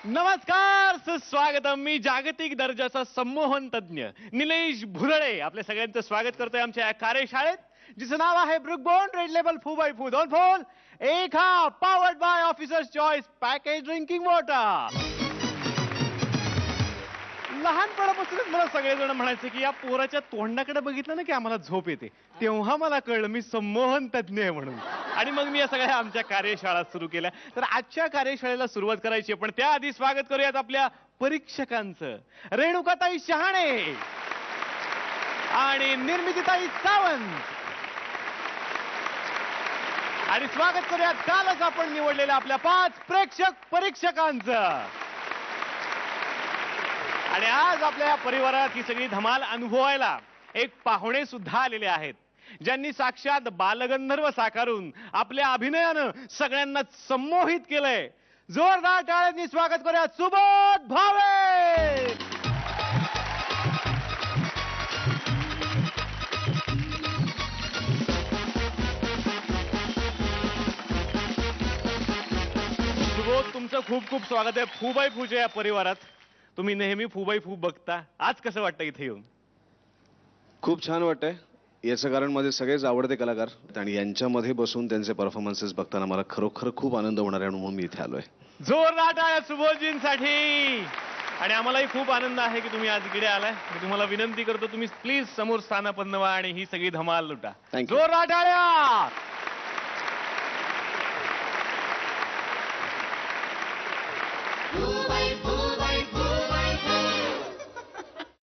नमस्कार, सुस्वागतम. मी जागतिक दर्जाचा संमोहन तज्ञ निलेश भुरळे आपल्या सगळ्यांचं स्वागत करतोय आमच्या या कार्यशाळेत, जिचं नाव आहे ब्रुकबॉर्न रेड लेबल फू बाय फू दोन फोन एक हा powered by officers choice package drinking water. लहानपणापासूनच मला सगळेजण म्हणायचे की या पोराच्या तोंडाकडे बघितलं ना की आम्हाला झोप येते. तेव्हा मला कळलं मी संमोहन तज्ञ आहे म्हणून. आणि मग मी या सगळ्या आमच्या कार्यशाळा सुरू केल्या. तर आजच्या कार्यशाळेला सुरुवात करायची, पण त्याआधी स्वागत करूयात आपल्या परीक्षकांचं. रेणुकाताई शहाणे आणि निर्मितीताई सावंत. आणि स्वागत करूयात कालच आपण निवडलेल्या आपल्या 5 प्रेक्षक परीक्षकांचं. आणि आज आपल्या या परिवारात ही सगळी धमाल अनुभवायला एक पाहुणे सुद्धा आलेले आहेत, ज्यांनी साक्षात बालगंधर्व साकारून आपल्या अभिनयानं सगळ्यांना संमोहित केलंय. जोरदार टाळ्यांनी स्वागत करूया सुबोध भावे. सुबोध, तुमचं खूप खूप स्वागत आहे फू बाय फूच्या या परिवारात. तुम्ही नेहमी फू बाय फू बघता, आज कसं वाटतं इथे येऊन? खूप छान वाटतंय. याचं कारण माझे सगळेच आवडते कलाकार आणि यांच्यामध्ये बसून त्यांचे परफॉर्मन्सेस बघताना मला खरोखर खूप आनंद होणार आहे, म्हणून मी इथे आलोय. जोरदार टाळ्या सुबोधजींसाठी. आणि आम्हालाही खूप आनंद आहे की तुम्ही आज इकडे आलाय. मी तुम्हाला विनंती करतो, तुम्ही प्लीज समोर स्थानापन्न व्हा आणि ही सगळी धमाल लुटा. जोरदार टाळ्या. Foo by foo.